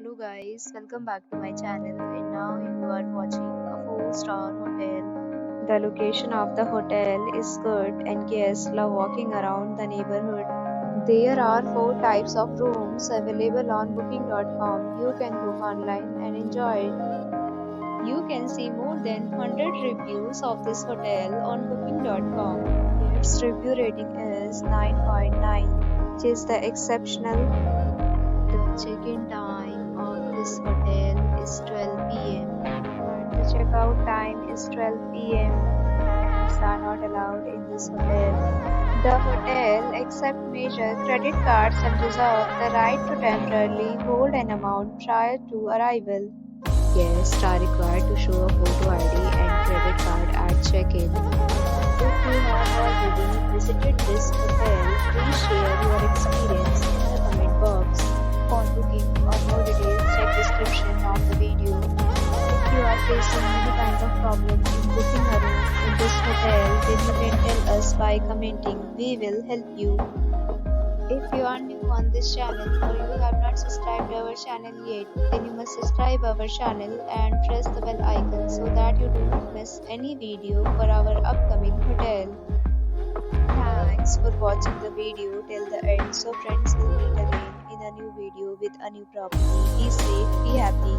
Hello guys, welcome back to my channel and now you are watching a 4-star hotel. The location of the hotel is good and guests love walking around the neighborhood. There are 4 types of rooms available on booking.com. You can book online and enjoy it. You can see more than 100 reviews of this hotel on booking.com. Its review rating is 9.9, which is the exceptional. The check-in time of this hotel is 12 p.m. and the checkout time is 12 p.m. Pets are not allowed in this hotel. The hotel accepts major credit cards and reserves the right to temporarily hold an amount prior to arrival. Guests are required to show a photo ID and credit card at check-in. If you have already visited this hotel, please share your experience in the comment box. For booking or more details, check description of the video. If you are facing any kind of problem in booking a room in this hotel, then you can tell us by commenting. We will help you. If you are new on this channel or you have not subscribed our channel yet, then you must subscribe our channel and press the bell icon so that you do not miss any video for our upcoming hotel. Thanks for watching the video till the end. So friends, will meet again in a new video with a new property. Be safe, be happy.